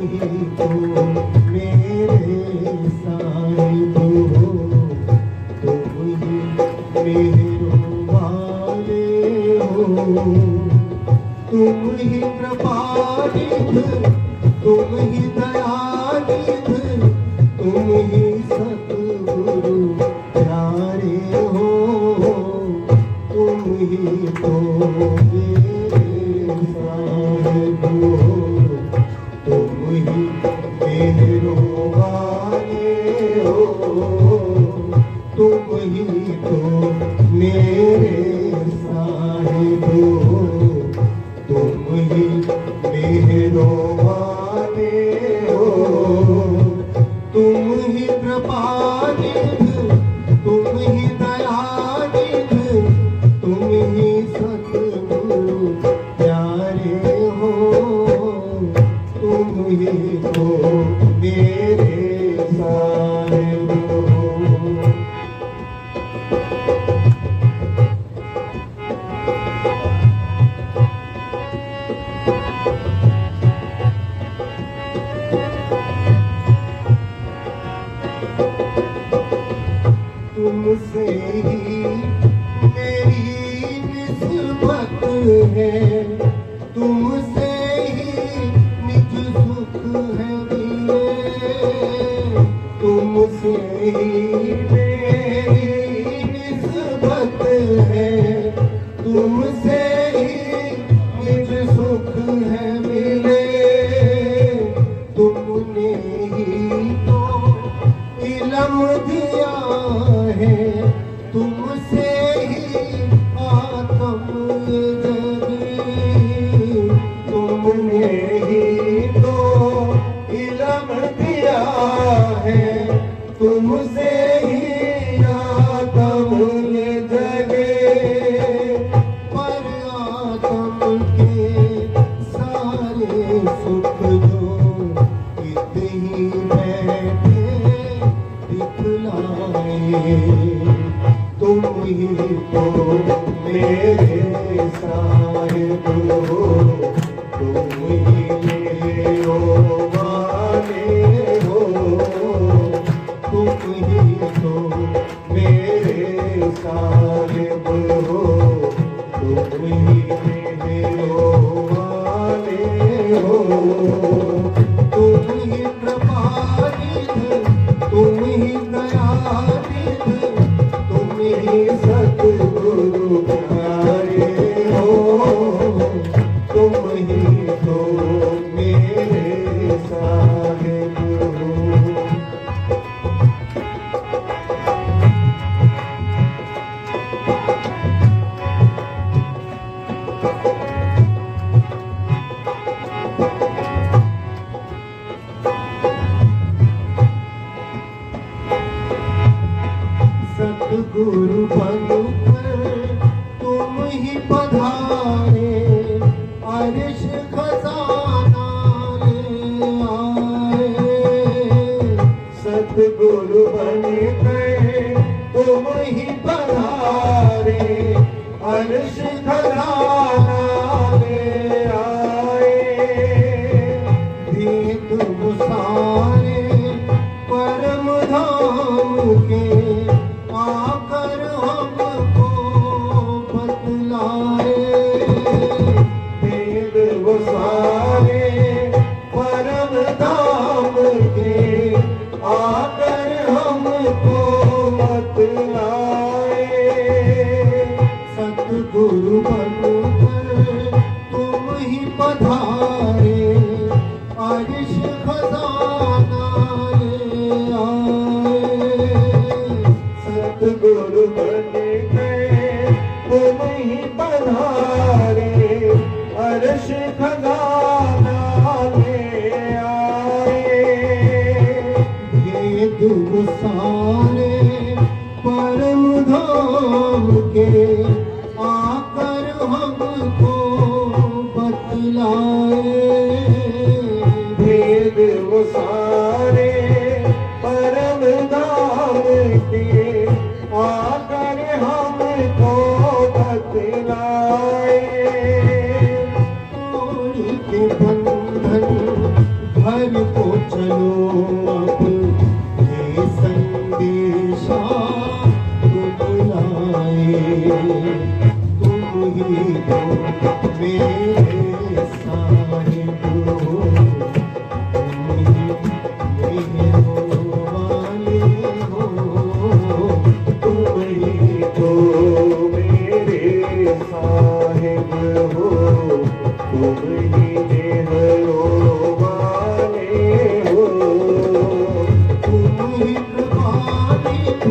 ही तो मेरे साहिब हो, तुम ही मेरे वाले हो, तुम ही कृपानिधि, तुम ही दयानिधि, तुम ही सतगुरु प्यारे हो, तुम ही तो मेरे साहिब हो, तुम ही मेरे वाले हो, तुम ही तो मेरे साहिब हो, तुम ही मेरे वाले हो, तुम ही कृपानिधि, तुम ही दयानिधि, तुम ही सतगुरु प्यारे हो, तुम ही तो मेरे साहिब हो। तुमसे ही मेरी निस्बत है, तुमसे ही निज सुख है दिए, तुमसे ही मेरी निस्बत है, तुमसे ही निज सुख है मिले, तुमने ही तो इलम दिया है, तुमसे ही आत्म जगी, तुमने ही तो इलम दिया है, तुमसे ही आत्म जगे, पर आत्म के सारे सुख जो इत ही बैठे दिखलाए, तुम ही तो मेरे साहिब हो, तुम ही मेरे वाले हो, तुम ही तो मेरे साहिब हो, तुम ही मेरे वाले हो, तुम ही कृपानिधि, तुम ही दयानिधि, तुम ही सतगुरु प्यारे हो, तुम ही तो मेरे साहिब हो। सतगुरु बनकर तुम ही पधारे, अर्श खजाना ले आए, सतगुरु बनकर तुम ही पधारे, अर्श खजाना ले आए, भेद सारे परम धाम के आकर हमको बतलाए, भेद वो सारे परम धाम के आकर हमको बतलाए, सतगुरु बनकर तुम ही पधारे, अर्श खजाना ले आए, सतगुरु बनकर तुम ही पधारे, अर्श खजाना ले आए, भेद सारे परम धाम के आकर हमको बतलाए, भेद सारे परम धाम के आकर हमको बतलाए, के बंधन भर घर को चलो अब ये संदेशा तुम लाए, तुम ही हो मेरे साहिब हो, तुम ही मेरे वाले हो, तुम ही तो मेरे साहिब हो, तुम ही मेहरो वाले हो, तुम ही कृपानिध,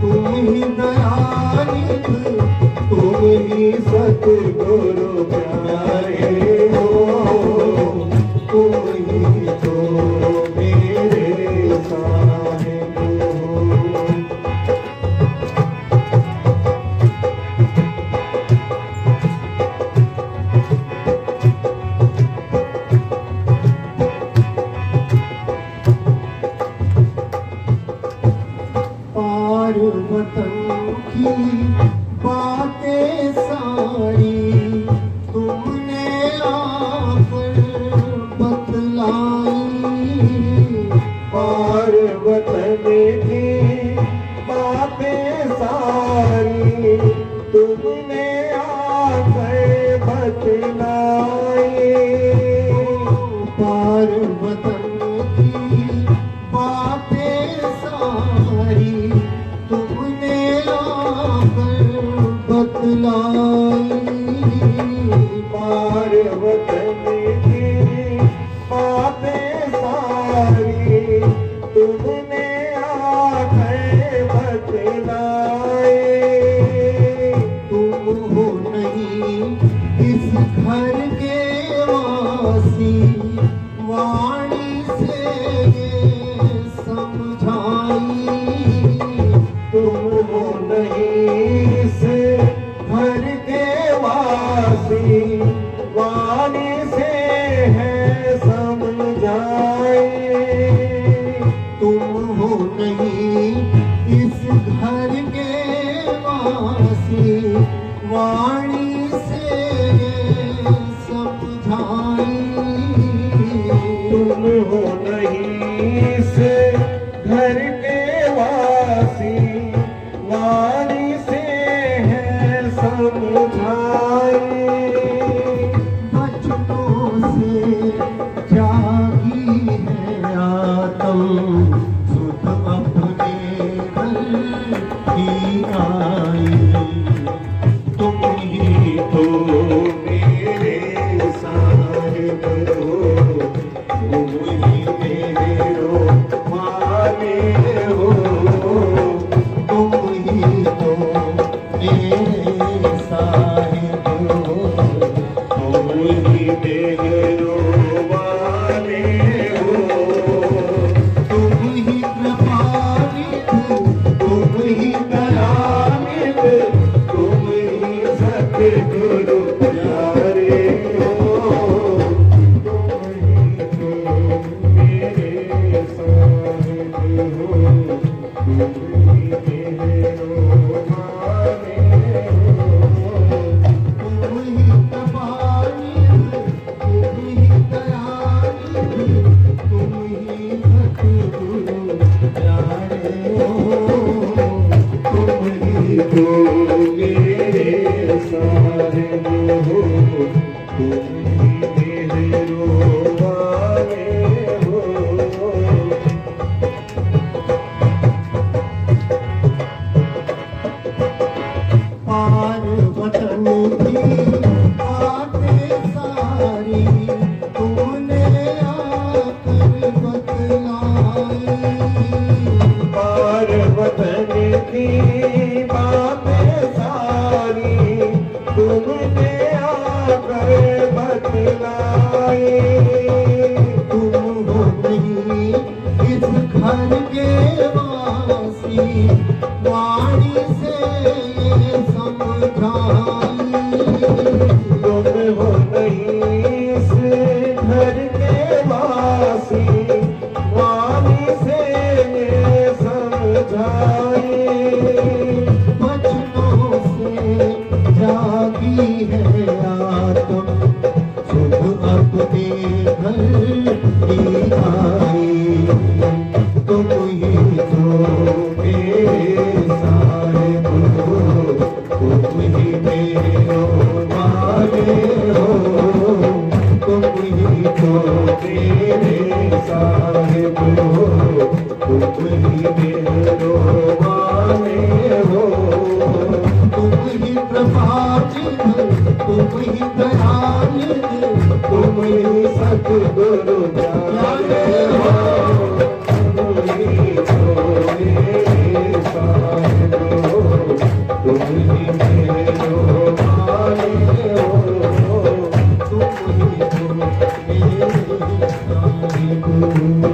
तुम ही दयानिध, तुम ही सतगुरु प्यारे हो, तुम ही तो मेरे साहिब हो। पार वतन की बातें सारी तुमने आकर बतलाई, पार वतन की बातें सारी तुमने आकर बतलाई, पार वतन की बातें सारी तुमने आकर बतलाई, पार वतन की बातें सारी तुमने आकर बतलाई, तुम हो नहीं इस घर के वासी, वाणी से ये समझाई, तुम हो नहीं इस घर के वासी, वाणी से है समझाई, तुम हो नहीं इस घर के वासी, वाणी से ये समझाई, तुम हो नहीं इस घर के वासी, वाणी से है समझाई, बचनों से जागी है आत्म, सुध अपने घर ही आई, तुम ही तो मेरे साहिब हो, तुम ही मेरे वाले हो, तुम ही तो मेरे साहिब हो, तुम ही मेरे वाले हो, तुम ही कृपानिध, तुम ही दयानिध, तुम ही सतगुरु प्यारे हो, तुम ही तो मेरे साहिब हो, तुम ही मेरे वाले हो, तुम ही कृपानिध, तुम ही दयानिध, तुम ही सतगुरु प्यारे हो, तुम ही तो मेरे साहिब हो, तुम ही मेरे वाले हो। पार वतन की बातें सारी तुमने आकर बतलाई, पार वतन की बातें सारी तुमने आकर बतलाई, तुम हो नहीं इस घर के वासी, वाणी से ये समझाई, तुम हो नहीं इस घर के वासी, वाणी से ये समझाई, बचनों से जागी है आत्म, सुध अपने घर की आई, तुम ही तो मेरे साहिब हो, तुम ही मेरो माने हो, तुम ही तो मेरे साहिब हो, तुम ही मेरो माने हो, तुम ही प्रभाजित, तुम ही दयाल, तुम ही सतगुरु जाने हो, तुम ही तो मेरे साहिब हो, तुम ही मेरो माने हो, तुम ही तो मेरे साहिब हो।